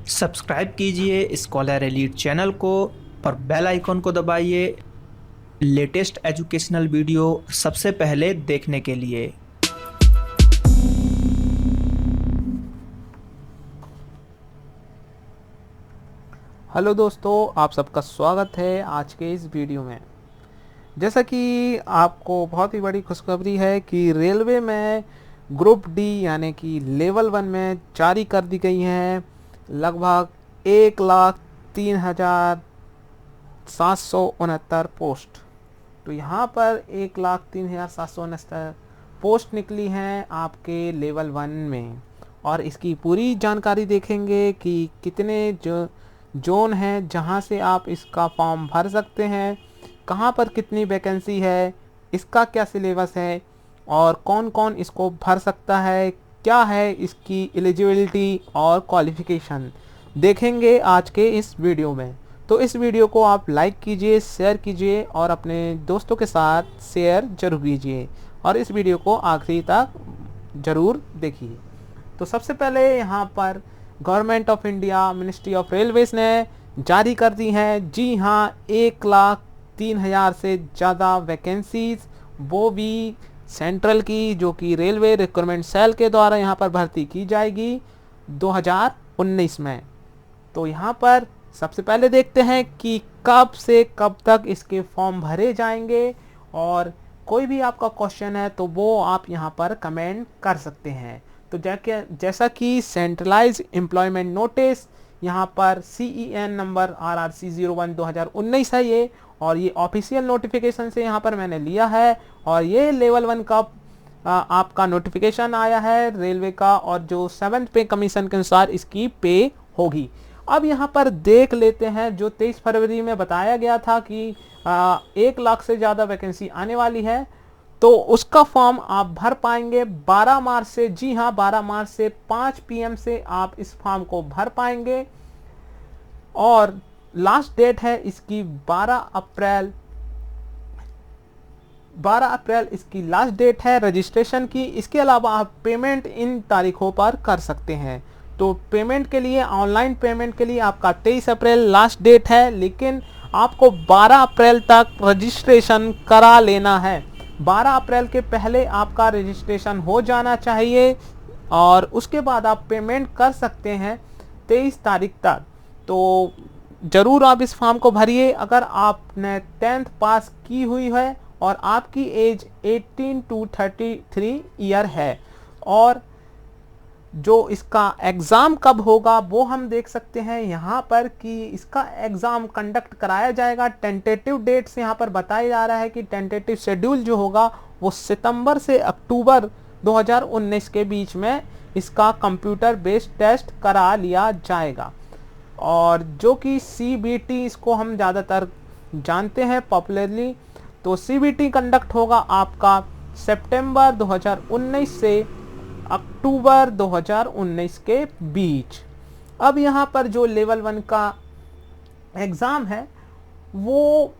Subscribe कीजिए scholar elite channel को और बेल आइकन को दबाइए लेटेस्ट एजुकेशनल वीडियो सबसे पहले देखने के लिए। हेलो दोस्तों, आप सबका स्वागत है आज के इस वीडियो में। जैसा कि आपको बहुत ही बड़ी खुशखबरी है कि रेलवे में ग्रुप डी यानी कि लेवल 1 में जारी कर दी गई हैं लगभग 1,03,769 पोस्ट। तो यहाँ पर 1,03,769 पोस्ट निकली हैं आपके लेवल 1 में, और इसकी पूरी जानकारी देखेंगे कि कितने जोन हैं जहाँ से आप इसका फॉर्म भर सकते हैं, कहाँ पर कितनी वैकेंसी है, इसका क्या सिलेबस है और कौन कौन इसको भर सकता है, क्या है इसकी एलिजिबिलिटी और क्वालिफ़िकेशन, देखेंगे आज के इस वीडियो में। तो इस वीडियो को आप लाइक कीजिए, शेयर कीजिए और अपने दोस्तों के साथ शेयर जरूर कीजिए, और इस वीडियो को आखिरी तक ज़रूर देखिए। तो सबसे पहले यहाँ पर government of India ministry of railways ने जारी कर दी हैं, जी हाँ, 1,03,000 से ज़्यादा वैकेंसीज, वो भी सेंट्रल की, जो कि रेलवे रिक्रूटमेंट सेल के द्वारा यहाँ पर भर्ती की जाएगी 2019 में। तो यहाँ पर सबसे पहले देखते हैं कि कब से कब तक इसके फॉर्म भरे जाएंगे, और कोई भी आपका क्वेश्चन है तो वो आप यहाँ पर कमेंट कर सकते हैं। तो जैसा कि सेंट्रलाइज एम्प्लॉयमेंट नोटिस यहाँ पर CEN नंबर RRC 01/2019 है ये, और ये ऑफिशियल नोटिफिकेशन से यहाँ पर मैंने लिया है, और ये लेवल 1 का आपका नोटिफिकेशन आया है रेलवे का, और जो 7th पे कमीशन के अनुसार इसकी पे होगी। अब यहाँ पर देख लेते हैं, जो 23 फरवरी में बताया गया था कि 1 लाख से ज़्यादा वैकेंसी आने वाली है, तो उसका फॉर्म आप भर पाएंगे 12 मार्च से। जी हाँ, 12 मार्च से 5 PM से आप इस फॉर्म को भर पाएंगे, और लास्ट डेट है इसकी 12 अप्रैल इसकी लास्ट डेट है रजिस्ट्रेशन की। इसके अलावा आप पेमेंट इन तारीखों पर कर सकते हैं। तो पेमेंट के लिए, ऑनलाइन पेमेंट के लिए आपका 23 अप्रैल लास्ट डेट है, लेकिन आपको 12 अप्रैल तक रजिस्ट्रेशन करा लेना है। 12 अप्रैल के पहले आपका रजिस्ट्रेशन हो जाना चाहिए, और उसके बाद आप पेमेंट कर सकते हैं 23 तारीख तक। तो ज़रूर आप इस फॉर्म को भरिए अगर आपने 10th पास की हुई है और आपकी एज 18 to 33 ईयर है। और जो इसका एग्ज़ाम कब होगा वो हम देख सकते हैं यहाँ पर कि इसका एग्ज़ाम कंडक्ट कराया जाएगा। टेंटेटिव डेट्स यहाँ पर बताया जा रहा है कि टेंटेटिव शेड्यूल जो होगा वो सितंबर से अक्टूबर 2019 के बीच में इसका कंप्यूटर बेस्ड टेस्ट करा लिया जाएगा, और जो कि CBT इसको हम ज़्यादातर जानते हैं पॉपुलरली। तो CBT कंडक्ट होगा आपका सितंबर 2019 से अक्टूबर 2019 के बीच। अब यहाँ पर जो लेवल 1 का एग्ज़ाम है वो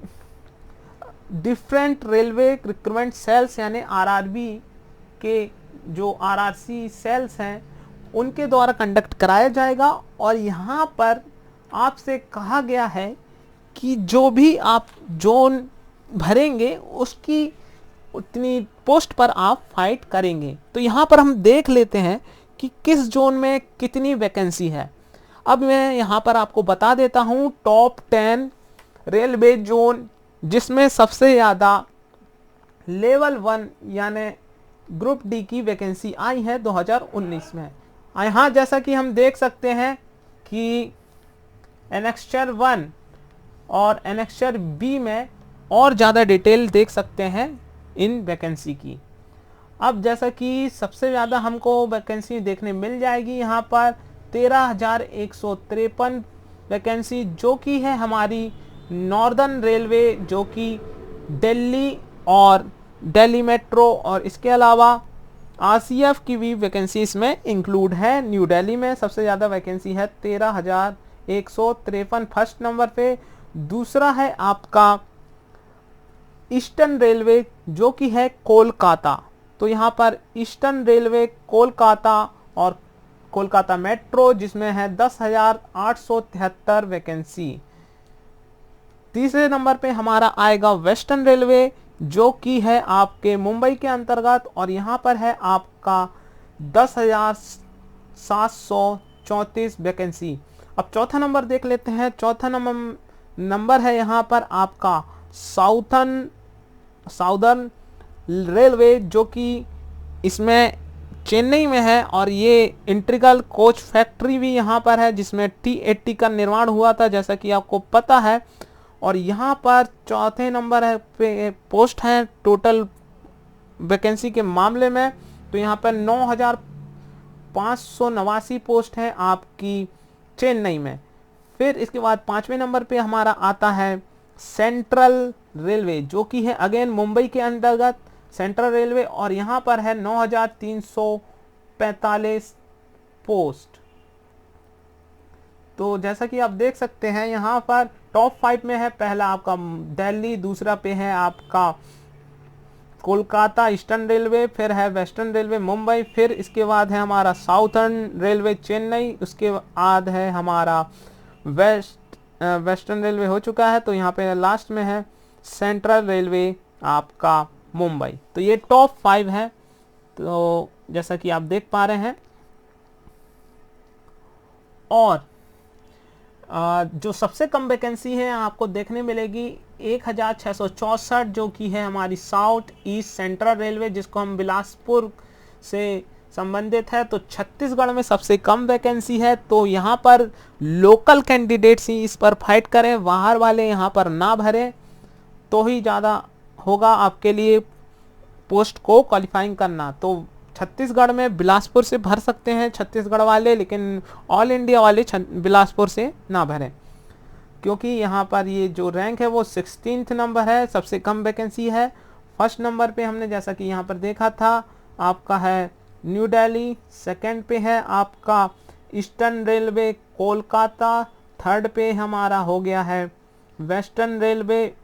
डिफरेंट रेलवे रिक्रूटमेंट सेल्स यानी RRB के जो RRC सेल्स हैं उनके द्वारा कंडक्ट कराया जाएगा। और यहाँ पर आपसे कहा गया है कि जो भी आप जोन भरेंगे उसकी उतनी पोस्ट पर आप फाइट करेंगे। तो यहाँ पर हम देख लेते हैं कि किस जोन में कितनी वैकेंसी है। अब मैं यहाँ पर आपको बता देता हूँ टॉप 10 रेलवे जोन जिसमें सबसे ज़्यादा लेवल 1 यानी ग्रुप डी की वैकेंसी आई है 2019 में। यहाँ जैसा कि हम देख सकते हैं कि एनेक्स्चर 1 और एनेक्स्चर B में और ज़्यादा डिटेल देख सकते हैं इन वैकेंसी की। अब जैसा कि सबसे ज़्यादा हमको वैकेंसी देखने मिल जाएगी यहाँ पर 13,153 वैकेंसी, जो कि है हमारी नॉर्दर्न रेलवे, जो कि दिल्ली और दिल्ली मेट्रो, और इसके अलावा RCF की भी वैकेंसी इसमें इंक्लूड है। न्यू दिल्ली में सबसे ज़्यादा वैकेंसी है 13,153 फर्स्ट नंबर पे। दूसरा है आपका ईस्टर्न रेलवे, जो कि है कोलकाता। तो यहाँ पर ईस्टर्न रेलवे कोलकाता और कोलकाता मेट्रो जिसमें है 10,873 वैकेंसी। तीसरे नंबर पे हमारा आएगा वेस्टर्न रेलवे जो कि है आपके मुंबई के अंतर्गत और यहाँ पर है आपका 10,734 वैकेंसी। अब चौथा नंबर देख लेते हैं। चौथा नंबर है यहाँ पर आपका साउदर्न रेलवे जो कि इसमें चेन्नई में है और ये इंटीग्रल कोच फैक्ट्री भी यहाँ पर है जिसमें T80 का निर्माण हुआ था जैसा कि आपको पता है। और यहाँ पर चौथे नंबर है पे पोस्ट है टोटल वैकेंसी के मामले में, तो यहाँ पर 9,589 पोस्ट है आपकी चेन्नई में। फिर इसके बाद पांचवें नंबर पे हमारा आता है सेंट्रल रेलवे जो कि है अगेन मुंबई के अंतर्गत सेंट्रल रेलवे और यहाँ पर है 9,345 पोस्ट। तो जैसा कि आप देख सकते हैं यहाँ पर टॉप 5 में है पहला आपका दिल्ली, दूसरा पे है आपका कोलकाता ईस्टर्न रेलवे, फिर है वेस्टर्न रेलवे मुंबई, फिर इसके बाद है हमारा साउथर्न रेलवे चेन्नई, उसके बाद है हमारा वेस्टर्न रेलवे हो चुका है। तो यहाँ पे लास्ट में है सेंट्रल रेलवे आपका मुंबई। तो ये टॉप 5 है तो जैसा कि आप देख पा रहे हैं। और जो सबसे कम वैकेंसी है आपको देखने मिलेगी 1,664 जो कि है हमारी साउथ ईस्ट सेंट्रल रेलवे जिसको हम बिलासपुर से संबंधित है। तो छत्तीसगढ़ में सबसे कम वैकेंसी है तो यहाँ पर लोकल कैंडिडेट्स ही इस पर फाइट करें, बाहर वाले यहाँ पर ना भरें तो ही ज़्यादा होगा आपके लिए पोस्ट को क्वालिफाइंग करना। तो छत्तीसगढ़ में बिलासपुर से भर सकते हैं छत्तीसगढ़ वाले, लेकिन ऑल इंडिया वाले बिलासपुर से ना भरें क्योंकि यहाँ पर ये जो रैंक है वो 16th नंबर है, सबसे कम वैकेंसी है। फर्स्ट नंबर पे हमने जैसा कि यहाँ पर देखा था आपका है न्यू दिल्ली, सेकंड पे है आपका ईस्टर्न रेलवे कोलकाता, थर्ड पे हमारा हो गया है वेस्टर्न रेलवे,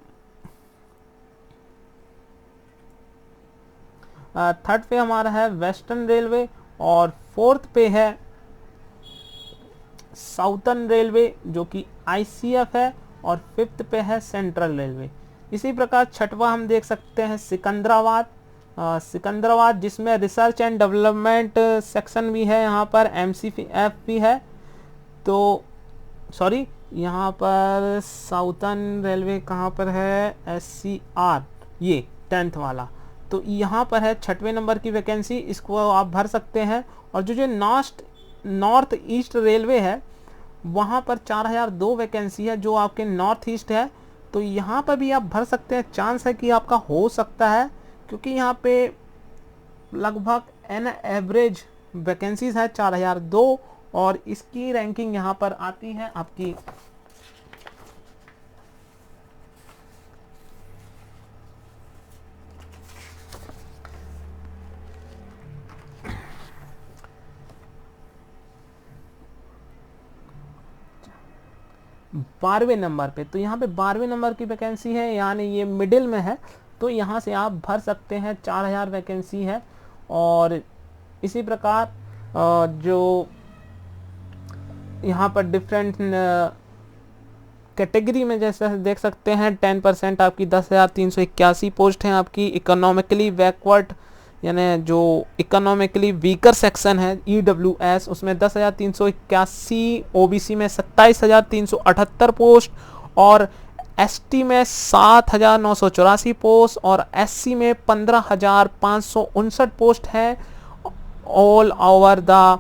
थर्ड पे हमारा है वेस्टर्न रेलवे और फोर्थ पे है साउथर्न रेलवे जो कि ICF है और फिफ्थ पे है सेंट्रल रेलवे। इसी प्रकार छठवां हम देख सकते हैं सिकंदराबाद जिसमें रिसर्च एंड डेवलपमेंट सेक्शन भी है, यहाँ पर MCF भी है। तो सॉरी यहाँ पर साउथर्न रेलवे कहाँ पर है SCR ये 10th वाला, तो यहाँ पर है छठवें नंबर की वैकेंसी, इसको आप भर सकते हैं। और जो नॉर्थ ईस्ट रेलवे है वहाँ पर 4,002 वैकेंसी है जो आपके नॉर्थ ईस्ट है, तो यहाँ पर भी आप भर सकते हैं, चांस है कि आपका हो सकता है क्योंकि यहाँ पे लगभग एन एवरेज वैकेंसीज है 4,002 और इसकी रैंकिंग यहाँ पर आती है आपकी 12वें नंबर पे। तो यहाँ पे 12वें नंबर की वैकेंसी है यानी ये मिडिल में है, तो यहाँ से आप भर सकते हैं, 4,000 वैकेंसी है। और इसी प्रकार जो यहाँ पर डिफरेंट कैटेगरी में जैसे देख सकते हैं 10% आपकी 10,381 पोस्ट हैं आपकी इकोनॉमिकली बैकवर्ड यानी जो इकोनॉमिकली वीकर सेक्शन है EWS उसमें 10,381, OBC में 27,378 पोस्ट और ST में 7,984 पोस्ट और SC में 15,559 पोस्ट है ऑल ओवर द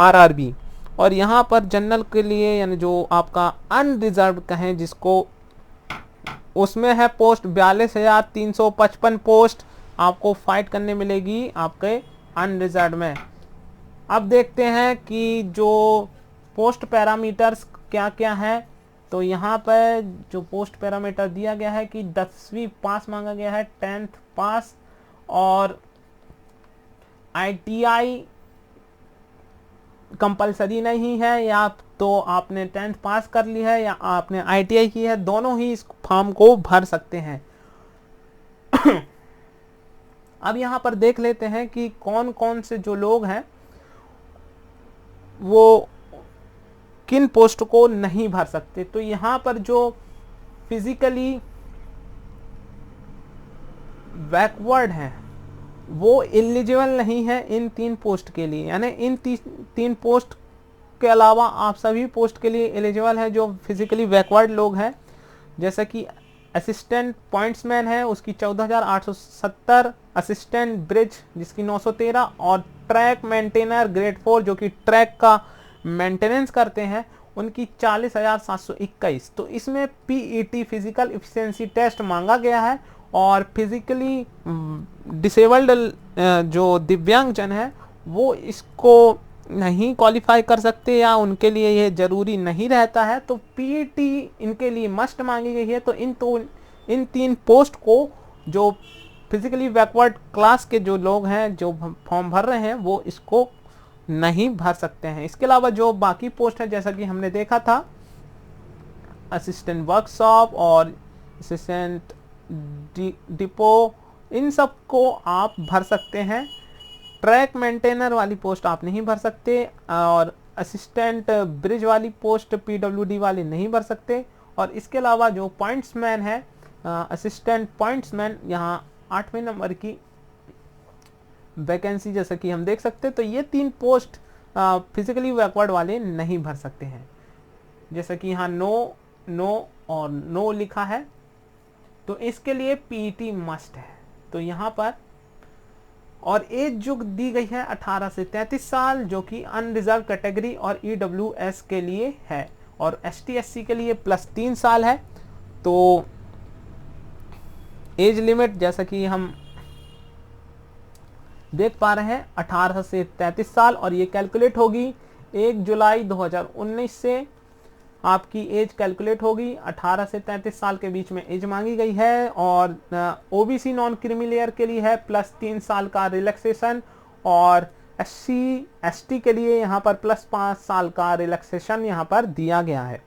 RRB। और यहाँ पर जनरल के लिए यानी जो आपका अनरिजर्व कहें जिसको, उसमें है पोस्ट 42,355 पोस्ट आपको फाइट करने मिलेगी आपके अनरिजर्व में। अब देखते हैं कि जो पोस्ट पैरामीटर्स क्या क्या है। तो यहाँ पर जो पोस्ट पैरामीटर दिया गया है कि 10वीं पास मांगा गया है, 10th पास और ITI कंपलसरी नहीं है, या तो आपने 10th पास कर ली है या आपने ITI की है, दोनों ही इस फॉर्म को भर सकते हैं। अब यहाँ पर देख लेते हैं कि कौन कौन से जो लोग हैं वो किन पोस्ट को नहीं भर सकते। तो यहाँ पर जो फिजिकली बैकवर्ड हैं वो एलिजिबल नहीं है इन 3 पोस्ट के लिए, यानी इन 3 पोस्ट के अलावा आप सभी पोस्ट के लिए एलिजिबल है जो फिजिकली बैकवर्ड लोग हैं। जैसा कि असिस्टेंट पॉइंट्समैन है उसकी 14,870, असिस्टेंट ब्रिज जिसकी 913, और ट्रैक मेंटेनर ग्रेड 4 जो कि ट्रैक का मेंटेनेंस करते हैं उनकी 40,721। तो इसमें पीईटी फिजिकल एफिशिएंसी टेस्ट मांगा गया है, और फिजिकली डिसेबल्ड जो दिव्यांगजन है वो इसको नहीं क्वालिफाई कर सकते या उनके लिए ये जरूरी नहीं रहता है। तो पीईटी इनके लिए मस्ट मांगी गई है। तो इन 3 पोस्ट को जो फिजिकली बैकवर्ड क्लास के जो लोग हैं जो फॉर्म भर रहे हैं वो इसको नहीं भर सकते हैं। इसके अलावा जो बाकी पोस्ट है जैसा कि हमने देखा था असिस्टेंट वर्कशॉप और असिस्टेंट डिपो, इन सब को आप भर सकते हैं। ट्रैक मेंटेनर वाली पोस्ट आप नहीं भर सकते, और असिस्टेंट ब्रिज वाली पोस्ट पीडब्ल्यूडी वाले नहीं भर सकते। और इसके अलावा जो पॉइंट्समैन है असिस्टेंट पॉइंट्समैन, यहाँ 8वें नंबर की वैकेंसी जैसा कि हम देख सकते हैं। तो ये 3 पोस्ट फिजिकली बैकवर्ड वाले नहीं भर सकते हैं, जैसा कि यहाँ नो और नो लिखा है। तो इसके लिए पीईटी मस्ट है। तो यहाँ पर और एज जो दी गई है 18 से 33 साल जो कि अनरिजर्व कैटेगरी और ईडब्ल्यूएस के लिए है, और एसटी एससी के लिए +3 साल है। तो एज लिमिट जैसा कि हम देख पा रहे हैं 18 से 33 साल, और ये कैलकुलेट होगी 1 जुलाई 2019 से आपकी एज कैलकुलेट होगी। 18 से 33 साल के बीच में एज मांगी गई है, और ओबीसी नॉन क्रीमी लेयर के लिए है +3 साल का रिलैक्सेशन, और एससी एसटी के लिए यहाँ पर +5 साल का रिलैक्सेशन यहाँ पर दिया गया है।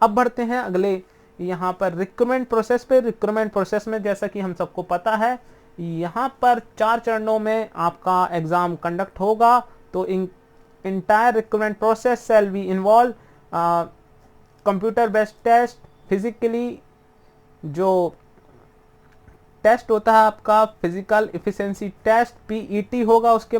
अब बढ़ते हैं अगले यहाँ पर रिक्रूटमेंट प्रोसेस पे। रिक्रूटमेंट प्रोसेस में जैसा कि हम सबको पता है यहाँ पर 4 चरणों में आपका एग्जाम कंडक्ट होगा। तो entire recruitment process shall be involve computer based test, physically जो टेस्ट होता है आपका फिजिकल एफिशिएंसी टेस्ट पीईटी होगा, उसके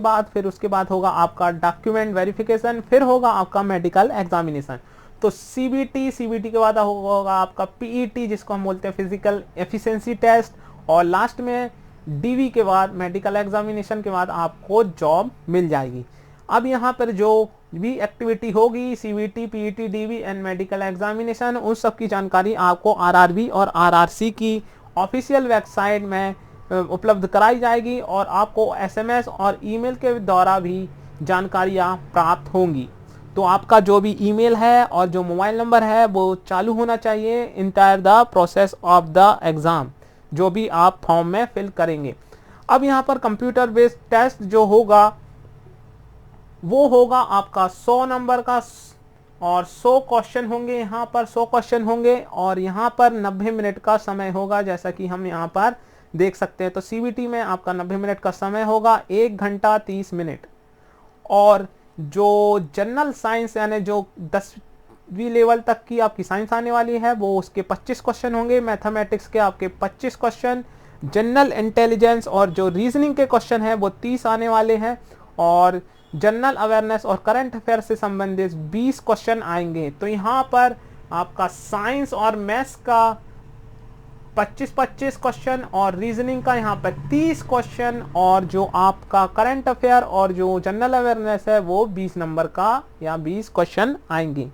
बाद होगा आपका डॉक्यूमेंट वेरिफिकेशन, फिर होगा आपका मेडिकल एग्जामिनेशन। तो सीबीटी के बाद होगा आपका पीईटी जिसको हम बोलते हैं फिजिकल एफिशिएंसी टेस्ट, और लास्ट में डीवी के बाद मेडिकल एग्जामिनेशन के बाद आपको जॉब मिल जाएगी। अब यहाँ पर जो भी एक्टिविटी होगी CBT PET DV and medical examination, उन सब की जानकारी आपको आरआरबी और आरआरसी की ऑफिशियल वेबसाइट में उपलब्ध कराई जाएगी, और आपको एसएमएस और ईमेल के द्वारा भी जानकारियाँ प्राप्त होंगी। तो आपका जो भी ईमेल है और जो मोबाइल नंबर है वो चालू होना चाहिए entire the process of the exam, जो भी आप फॉर्म में फिल करेंगे। अब यहाँ पर कंप्यूटर बेस्ड टेस्ट जो होगा वो होगा आपका 100 नंबर का, और 100 क्वेश्चन होंगे। यहाँ पर 100 क्वेश्चन होंगे, और यहाँ पर 90 मिनट का समय होगा जैसा कि हम यहाँ पर देख सकते हैं। तो सीबीटी में आपका 90 मिनट का समय होगा, 1 घंटा 30 मिनट। और जो जनरल साइंस यानी जो 10वीं लेवल तक की आपकी साइंस आने वाली है वो उसके 25 क्वेश्चन होंगे, मैथमेटिक्स के आपके 25 क्वेश्चन, जनरल इंटेलिजेंस और जो रीजनिंग के क्वेश्चन हैं वो 30 आने वाले हैं, और जनरल अवेयरनेस और करंट अफेयर से संबंधित 20 क्वेश्चन आएंगे। तो यहाँ पर आपका साइंस और मैथ्स का 25-25 क्वेश्चन, और रीजनिंग का यहाँ पर 30 क्वेश्चन, और जो आपका करंट अफेयर और जो जनरल अवेयरनेस है वो 20 नंबर का या 20 क्वेश्चन आएंगे।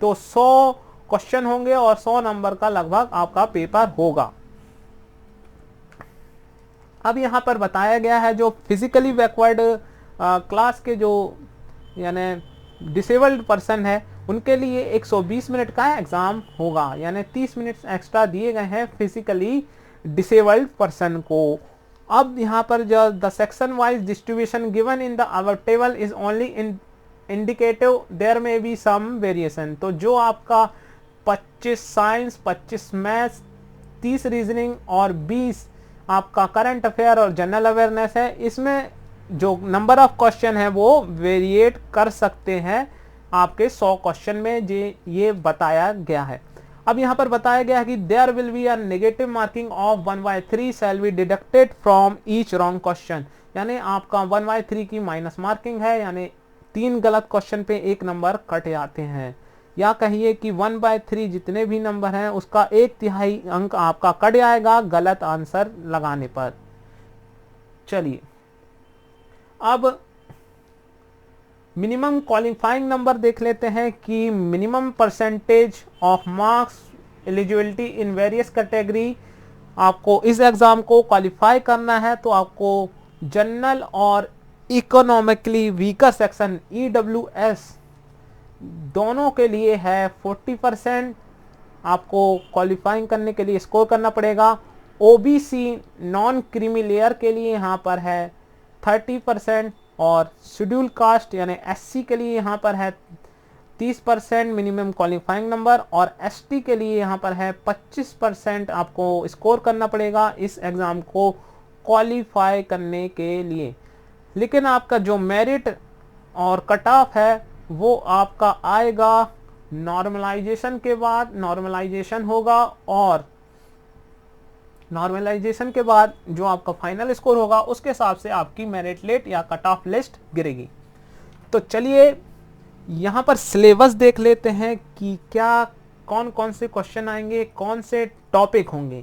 तो 100 क्वेश्चन होंगे और 100 नंबर का लगभग आपका पेपर होगा। अब यहाँ पर बताया गया है जो फिजिकली बैकवर्ड क्लास के जो यानी डिसेबल्ड पर्सन है उनके लिए 120 मिनट का एग्जाम होगा, यानी 30 मिनट एक्स्ट्रा दिए गए हैं फिजिकली डिसेबल्ड पर्सन को। अब यहाँ पर जो the section wise distribution given in the our table is only in indicative, there may be some variation. तो जो आपका 25 साइंस, 25 मैथ्स, 30 रीजनिंग और 20 आपका करंट अफेयर और जनरल अवेयरनेस है, इसमें जो नंबर ऑफ क्वेश्चन है वो वेरिएट कर सकते हैं आपके 100 क्वेश्चन में, ये बताया गया है। अब यहाँ पर बताया गया है कि there will be a negative marking of 1/3 shall be deducted from each wrong question, यानी आपका 1/3 की माइनस मार्किंग है, यानी 3 गलत क्वेश्चन पे 1 नंबर कट जाते हैं, या कहिए कि 1/3 जितने भी नंबर हैं उसका 1/3 अंक आपका कट जाएगा गलत आंसर लगाने पर। चलिए अब मिनिमम क्वालिफाइंग नंबर देख लेते हैं कि minimum percentage of marks eligibility in various category, आपको इस एग्जाम को क्वालिफाई करना है तो आपको जनरल और इकोनॉमिकली वीकर सेक्शन EWS दोनों के लिए है 40%, आपको क्वालिफाइंग करने के लिए स्कोर करना पड़ेगा। OBC नॉन क्रीमी लेयर के लिए यहाँ पर है 30%, और शेड्यूल कास्ट यानी SC के लिए यहाँ पर है 30% मिनिमम क्वालिफाइंग नंबर, और ST के लिए यहाँ पर है 25% आपको स्कोर करना पड़ेगा इस एग्ज़ाम को क्वालिफाई करने के लिए। लेकिन आपका जो मेरिट और कट ऑफ है वो आपका आएगा नॉर्मलाइजेशन के बाद, नॉर्मलाइजेशन होगा, और नॉर्मलाइजेशन के बाद जो आपका फाइनल स्कोर होगा उसके हिसाब से आपकी मेरिट लिस्ट या कट ऑफ लिस्ट गिरेगी। तो चलिए यहाँ पर सिलेबस देख लेते हैं कि क्या कौन कौन से क्वेश्चन आएंगे, कौन से टॉपिक होंगे।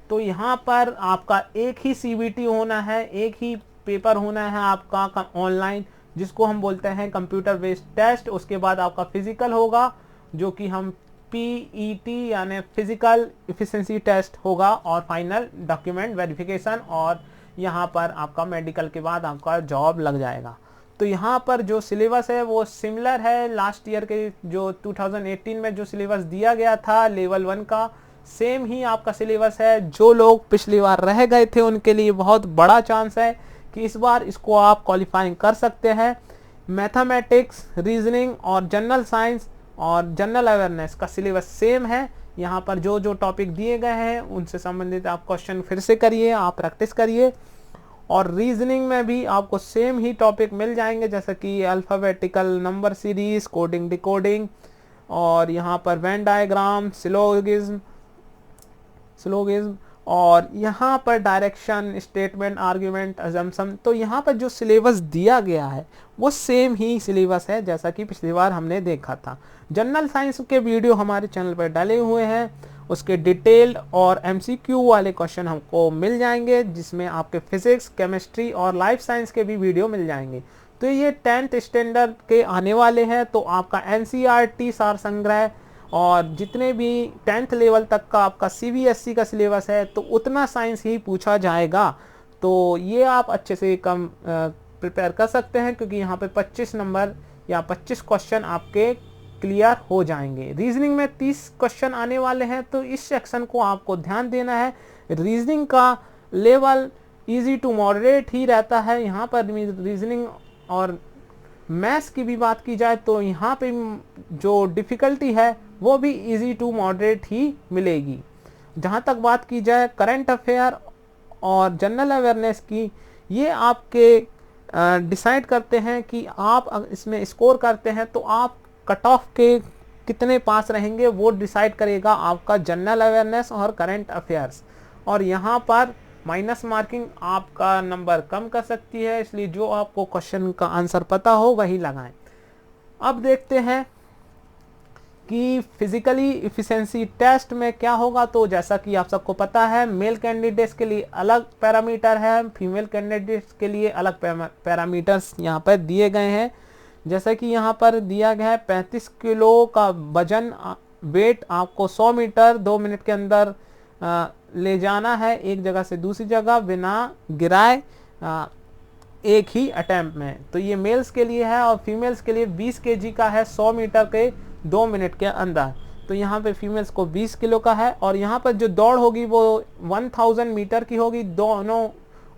तो यहाँ पर आपका एक ही CBT होना है, एक ही पेपर होना है आपका ऑनलाइन, जिसको हम बोलते हैं कंप्यूटर बेस्ड टेस्ट। उसके बाद आपका फिजिकल होगा जो कि हम PET यानी फिजिकल एफिशिएंसी टेस्ट होगा, और फाइनल डॉक्यूमेंट वेरिफिकेशन, और यहाँ पर आपका मेडिकल के बाद आपका जॉब लग जाएगा। तो यहाँ पर जो सिलेबस है वो सिमिलर है लास्ट ईयर के जो 2018 में जो सिलेबस दिया गया था लेवल 1 का, सेम ही आपका सिलेबस है। जो लोग पिछली बार रह गए थे उनके लिए बहुत बड़ा चांस है कि इस बार इसको आप क्वालिफाइंग कर सकते हैं। मैथमेटिक्स, रीजनिंग और जनरल साइंस और जनरल अवेयरनेस का सिलेबस सेम है। यहाँ पर जो जो टॉपिक दिए गए हैं उनसे संबंधित आप क्वेश्चन फिर से करिए, आप प्रैक्टिस करिए। और रीजनिंग में भी आपको सेम ही टॉपिक मिल जाएंगे, जैसे कि alphabetical number series, coding decoding, और यहाँ पर वेन डायग्राम, सिलोगिज्म, और यहाँ पर डायरेक्शन, स्टेटमेंट, आर्ग्यूमेंट, अजम्पशन। तो यहाँ पर जो सिलेबस दिया गया है वो सेम ही सिलेबस है जैसा कि पिछली बार हमने देखा था। जनरल साइंस के वीडियो हमारे चैनल पर डाले हुए हैं, उसके डिटेल्ड और MCQ वाले क्वेश्चन हमको मिल जाएंगे, जिसमें आपके फिजिक्स, केमिस्ट्री और लाइफ साइंस के भी वीडियो मिल जाएंगे। तो ये 10th स्टैंडर्ड के आने वाले हैं, तो आपका NCERT सार संग्रह और जितने भी 10th लेवल तक का आपका CBSE का सिलेबस है तो उतना साइंस ही पूछा जाएगा। तो ये आप अच्छे से कम प्रिपेयर कर सकते हैं, क्योंकि यहाँ पे 25 नंबर या 25 क्वेश्चन आपके क्लियर हो जाएंगे। रीजनिंग में 30 क्वेश्चन आने वाले हैं, तो इस सेक्शन को आपको ध्यान देना है। रीजनिंग का लेवल इजी टू मॉडरेट ही रहता है। यहाँ पर रीजनिंग और मैथ्स की भी बात की जाए तो यहाँ पे जो डिफ़िकल्टी है वो भी इजी टू मॉडरेट ही मिलेगी। जहाँ तक बात की जाए करंट अफेयर और जनरल अवेयरनेस की, ये आपके डिसाइड करते हैं कि आप इसमें स्कोर करते हैं तो आप कट ऑफ के कितने पास रहेंगे, वो डिसाइड करेगा आपका जनरल अवेयरनेस और करंट अफेयर्स। और यहाँ पर माइनस मार्किंग आपका नंबर कम कर सकती है, इसलिए जो आपको क्वेश्चन का आंसर पता हो वही लगाएं। अब देखते हैं कि फिजिकली एफिशिएंसी टेस्ट में क्या होगा। तो जैसा कि आप सबको पता है, मेल कैंडिडेट्स के लिए अलग पैरामीटर है, फीमेल कैंडिडेट्स के लिए अलग पैरामीटर्स यहाँ पर दिए गए हैं। जैसा कि यहाँ पर दिया गया है 35 किलो का वजन वेट आपको 100 मीटर 2 मिनट के अंदर ले जाना है एक जगह से दूसरी जगह बिना गिराए एक ही अटेम्प्ट में। तो ये मेल्स के लिए है, और फीमेल्स के लिए 20 kg का है 100 मीटर के 2 मिनट के अंदर। तो यहाँ पे फीमेल्स को 20 किलो का है। और यहाँ पर जो दौड़ होगी वो 1000 मीटर की होगी दोनों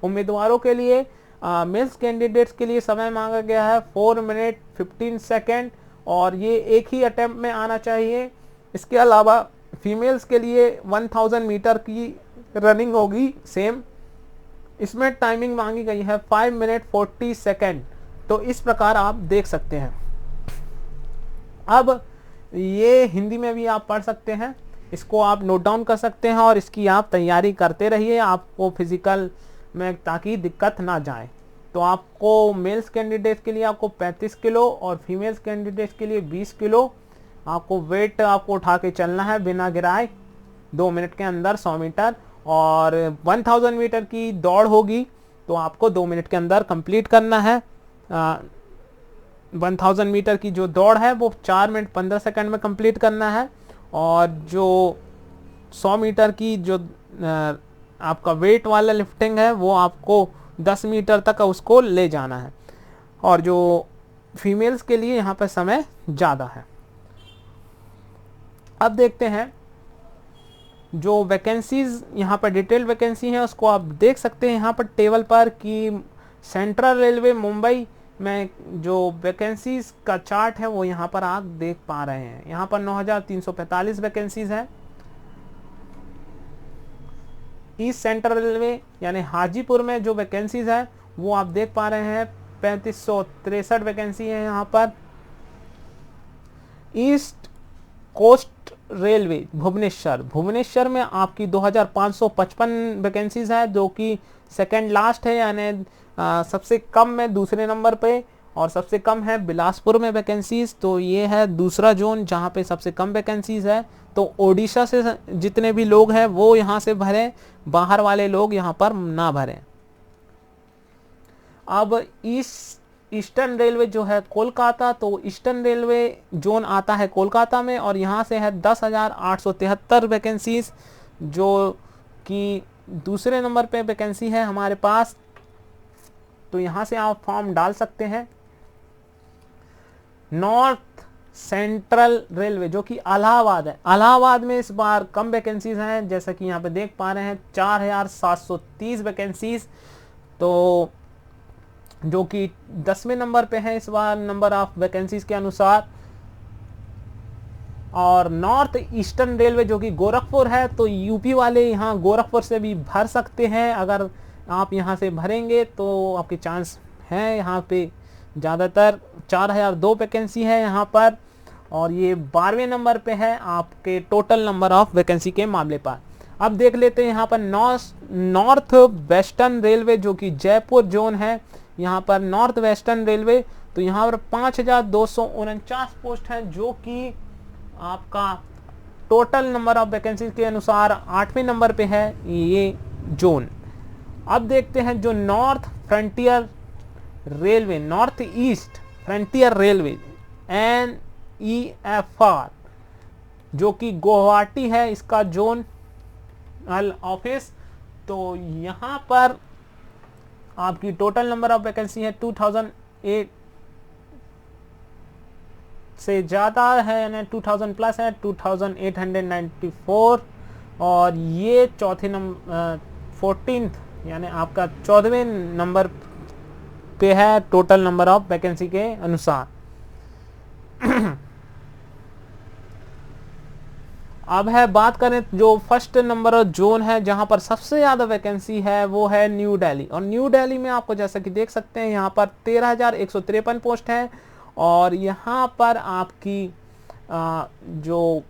उम्मीदवारों के लिए। मेल्स कैंडिडेट्स के लिए समय मांगा गया है 4 मिनट 15 सेकेंड, और ये एक ही अटेम्प्ट में आना चाहिए। इसके अलावा फीमेल्स के लिए 1000 मीटर की रनिंग होगी सेम इसमें टाइमिंग मांगी गई है 5 मिनट 40 सेकेंड। तो इस प्रकार आप देख सकते हैं। अब ये हिंदी में भी आप पढ़ सकते हैं, इसको आप नोट डाउन कर सकते हैं और इसकी आप तैयारी करते रहिए आपको फिजिकल में, ताकि दिक्कत ना जाए। तो आपको मेल्स कैंडिडेट के लिए आपको 35 किलो और फीमेल्स कैंडिडेट के लिए 20 किलो आपको वेट आपको उठा के चलना है बिना गिराए 2 मिनट के अंदर 100 मीटर। और 1000 मीटर की दौड़ होगी तो आपको 2 मिनट के अंदर कंप्लीट करना है। 1000 मीटर की जो दौड़ है वो 4 मिनट 15 सेकंड में कंप्लीट करना है। और जो 100 मीटर की जो आपका वेट वाला लिफ्टिंग है वो आपको 10 मीटर तक उसको ले जाना है। और जो फीमेल्स के लिए यहाँ पर समय ज़्यादा है। अब देखते हैं जो वैकेंसीज यहाँ पर डिटेल वैकेंसी है उसको आप देख सकते हैं यहाँ पर टेबल पर कि सेंट्रल रेलवे मुंबई में जो वैकेंसीज का चार्ट है वो यहाँ पर आप देख पा रहे हैं। यहाँ पर 9345 वैकेंसीज है। ईस्ट सेंट्रल रेलवे यानी हाजीपुर में जो वैकेंसीज है वो आप देख पा रहे हैं 3563 वैकेंसी है यहाँ पर। ईस्ट कोस्ट रेलवे भुवनेश्वर में आपकी 2555 वैकेंसीज है, जो कि सेकंड लास्ट है, यानी सबसे कम में दूसरे नंबर पे, और सबसे कम है बिलासपुर में वैकेंसीज। तो ये है दूसरा जोन जहाँ पे सबसे कम वैकेंसीज है। तो ओडिशा से जितने भी लोग हैं वो यहाँ से भरें, बाहर वाले लोग यहाँ पर ना भरें। अब ईस्टर्न रेलवे जो है कोलकाता, तो ईस्टर्न रेलवे जोन आता है कोलकाता में और यहाँ से है 10,873 वैकेंसीज, जो कि दूसरे नंबर पे वैकेंसी है हमारे पास। तो यहाँ से आप फॉर्म डाल सकते हैं। नॉर्थ सेंट्रल रेलवे जो कि इलाहाबाद है, इलाहाबाद में इस बार कम वैकेंसीज हैं, जैसा कि यहाँ पे देख पा रहे हैं 4,730 वैकेंसीज, तो जो कि 10वें नंबर पे है इस बार नंबर ऑफ वैकेंसीज के अनुसार। और नॉर्थ ईस्टर्न रेलवे जो कि गोरखपुर है, तो यूपी वाले यहाँ गोरखपुर से भी भर सकते हैं। अगर आप यहाँ से भरेंगे तो आपके चांस हैं। यहाँ पे ज़्यादातर 4002 वैकेंसी है यहाँ पर, और ये 12वें नंबर पे है आपके टोटल नंबर ऑफ वैकेंसी के मामले पर। अब देख लेते हैं यहाँ पर नॉर्थ वेस्टर्न रेलवे जो कि जयपुर जोन है, यहाँ पर नॉर्थ वेस्टर्न रेलवे, तो यहाँ पर 5249 पोस्ट है, जो कि आपका टोटल नंबर ऑफ वैकेंसी के अनुसार 8वें नंबर पे है ये जोन। अब देखते हैं जो north frontier railway, north east frontier railway NEFR, जो कि गुवाहाटी है इसका जोन ऑफिस। तो यहाँ पर आपकी टोटल नंबर ऑफ वैकेंसी है 2008 से ज़्यादा है, यानी 2000 प्लस है, 2894, और ये चौथे नंबर 14th यानी आपका 14वें नंबर पे है टोटल नंबर ऑफ वैकेंसी के अनुसार। अब है बात करें जो फर्स्ट नंबर जोन है जहां पर सबसे ज्यादा वैकेंसी है, वो है न्यू दिल्ली। और न्यू दिल्ली में आपको जैसा कि देख सकते हैं यहाँ पर 13,153 पोस्ट है, और यहाँ पर आपकी जो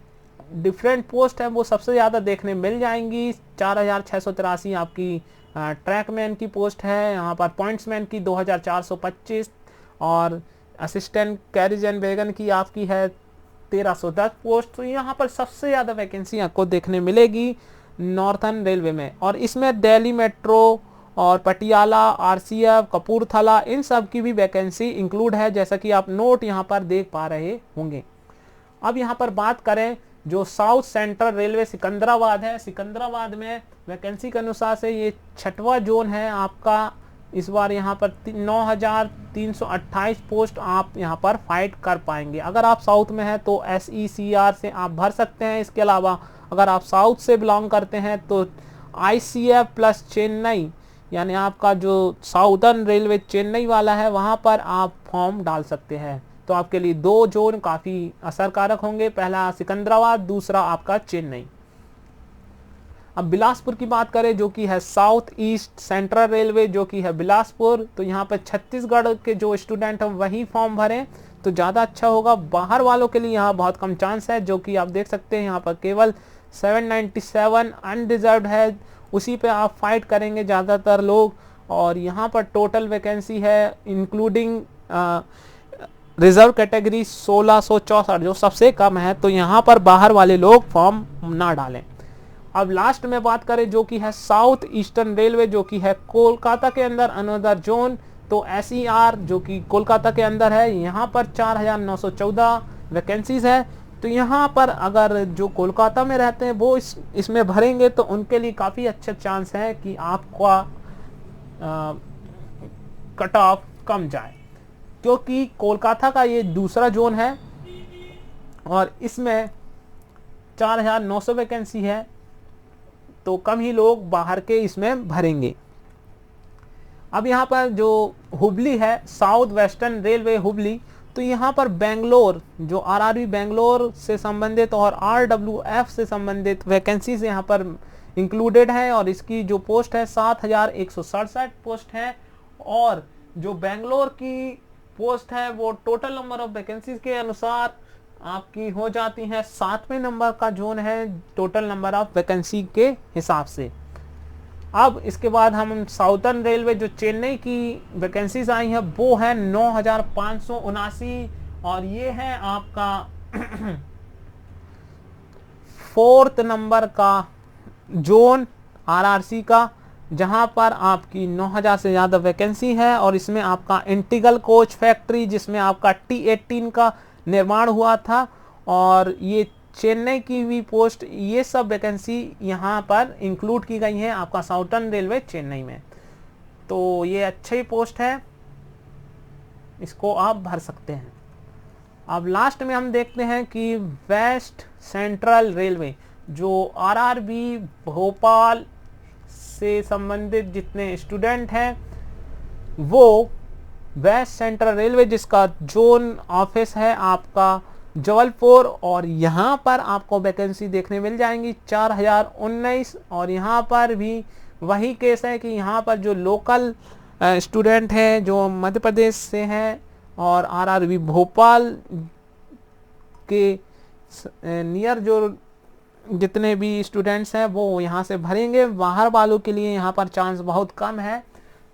डिफरेंट पोस्ट है वो सबसे ज़्यादा देखने मिल जाएंगी। 4,683 आपकी ट्रैकमैन की पोस्ट है, यहाँ पर पॉइंट्समैन की 2,425, और असिस्टेंट कैरिज एंड वैगन की आपकी है 1,310 पोस्ट। तो यहाँ पर सबसे ज़्यादा वैकेंसी आपको देखने मिलेगी नॉर्थर्न रेलवे में, और इसमें दिल्ली मेट्रो और पटियाला, RCF, कपूरथला, इन सब की भी वैकेंसी इंक्लूड है, जैसा कि आप नोट यहाँ पर देख पा रहे होंगे। अब यहाँ पर बात करें जो साउथ सेंट्रल रेलवे सिकंदराबाद है, सिकंदराबाद में वैकेंसी के अनुसार से ये 6वां जोन है आपका। इस बार यहाँ पर 9,328 पोस्ट आप यहाँ पर फाइट कर पाएंगे। अगर आप साउथ में हैं तो SECR से आप भर सकते हैं। इसके अलावा अगर आप साउथ से बिलोंग करते हैं तो ICF प्लस चेन्नई, यानी आपका जो साउदर्न रेलवे चेन्नई वाला है, वहाँ पर आप फॉर्म डाल सकते हैं। तो आपके लिए 2 जोन काफ़ी असरकारक होंगे, पहला सिकंदराबाद, दूसरा आपका चेन्नई। अब बिलासपुर की बात करें जो कि है साउथ ईस्ट सेंट्रल रेलवे जो कि है बिलासपुर, तो यहाँ पर छत्तीसगढ़ के जो स्टूडेंट हैं वही फॉर्म भरें तो ज़्यादा अच्छा होगा। बाहर वालों के लिए यहाँ बहुत कम चांस है, जो कि आप देख सकते हैं यहाँ पर केवल 797 अनरिजर्व्ड है, उसी पे आप फाइट करेंगे ज़्यादातर लोग। और यहाँ पर टोटल वैकेंसी है इंक्लूडिंग रिजर्व कैटेगरी 1664 जो सबसे कम है, तो यहाँ पर बाहर वाले लोग फॉर्म ना डालें। अब लास्ट में बात करें जो कि है साउथ ईस्टर्न रेलवे जो कि है कोलकाता के अंदर अनदर जोन, तो SER जो कि कोलकाता के अंदर है, यहाँ पर 4914 वैकेंसीज है। तो यहाँ पर अगर जो कोलकाता में रहते हैं वो इसमें भरेंगे तो उनके लिए काफ़ी अच्छा चांस है कि आपका कट ऑफ कम जाए, क्योंकि कोलकाता का ये दूसरा जोन है और इसमें 4900 वैकेंसी है, तो कम ही लोग बाहर के इसमें भरेंगे। अब यहाँ पर जो हुबली है साउथ वेस्टर्न रेलवे हुबली, तो यहाँ पर बेंगलोर जो RRB बेंगलोर से संबंधित और RWF से संबंधित वैकेंसीज यहाँ पर इंक्लूडेड है और इसकी जो पोस्ट है 7167 पोस्ट है। और जो बेंगलोर की पोस्ट है वो टोटल नंबर ऑफ वैकेंसीज के अनुसार आपकी हो जाती है 7वें नंबर का जोन है टोटल नंबर ऑफ वैकेंसी के हिसाब से। अब इसके बाद हम साउथर्न रेलवे जो चेन्नई की वैकेंसीज आई है वो है 9579 और ये है आपका 4th नंबर का जोन RRC का, जहां पर आपकी 9000 से ज़्यादा वैकेंसी है और इसमें आपका इंटीग्रल कोच फैक्ट्री जिसमें आपका T18 का निर्माण हुआ था और ये चेन्नई की भी पोस्ट, ये सब वैकेंसी यहाँ पर इंक्लूड की गई है आपका साउथर्न रेलवे चेन्नई में। तो ये अच्छी पोस्ट है, इसको आप भर सकते हैं। अब लास्ट में हम देखते हैं कि वेस्ट सेंट्रल रेलवे जो RRB भोपाल से संबंधित जितने स्टूडेंट हैं वो वेस्ट सेंट्रल रेलवे जिसका जोन ऑफिस है आपका जबलपुर, और यहाँ पर आपको वैकेंसी देखने मिल जाएंगी 4019। और यहाँ पर भी वही केस है कि यहाँ पर जो लोकल स्टूडेंट हैं जो मध्य प्रदेश से हैं और RRB भोपाल के नियर जो जितने भी स्टूडेंट्स हैं वो यहाँ से भरेंगे। बाहर वालों के लिए यहाँ पर चांस बहुत कम है,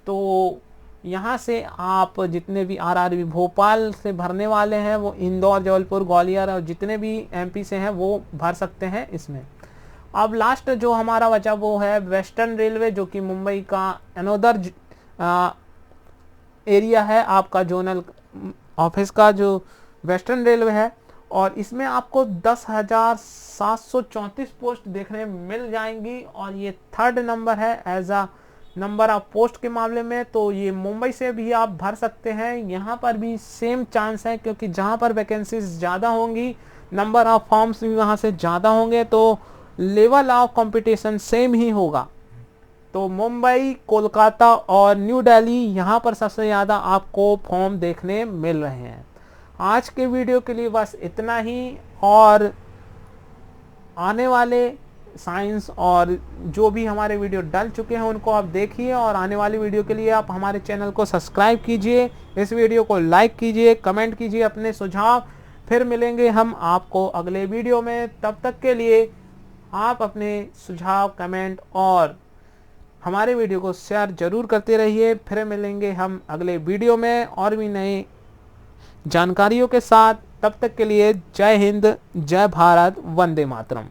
तो यहाँ से आप जितने भी RRB भोपाल से भरने वाले हैं वो इंदौर, जबलपुर, ग्वालियर और जितने भी MP से हैं वो भर सकते हैं इसमें। अब लास्ट जो हमारा बचा वो है वेस्टर्न रेलवे जो कि मुंबई का अनदर एरिया है आपका जोनल ऑफिस का जो वेस्टर्न रेलवे है, और इसमें आपको 10,734 पोस्ट देखने मिल जाएंगी और ये 3rd नंबर है as a number of post के मामले में। तो ये मुंबई से भी आप भर सकते हैं, यहाँ पर भी सेम चांस है क्योंकि जहाँ पर वैकेंसीज ज़्यादा होंगी नंबर ऑफ फॉर्म्स भी वहाँ से ज़्यादा होंगे, तो लेवल ऑफ कंपटीशन सेम ही होगा। तो मुंबई, कोलकाता और न्यू दिल्ली यहाँ पर सबसे ज़्यादा आपको फॉर्म देखने मिल रहे हैं। आज के वीडियो के लिए बस इतना ही, और आने वाले साइंस और जो भी हमारे वीडियो डल चुके हैं उनको आप देखिए, और आने वाली वीडियो के लिए आप हमारे चैनल को सब्सक्राइब कीजिए, इस वीडियो को लाइक कीजिए, कमेंट कीजिए अपने सुझाव। फिर मिलेंगे हम आपको अगले वीडियो में, तब तक के लिए आप अपने सुझाव, कमेंट और हमारे वीडियो को शेयर जरूर करते रहिए। फिर मिलेंगे हम अगले वीडियो में और भी नए जानकारियों के साथ। तब तक के लिए जय हिंद, जय भारत, वंदे मातरम।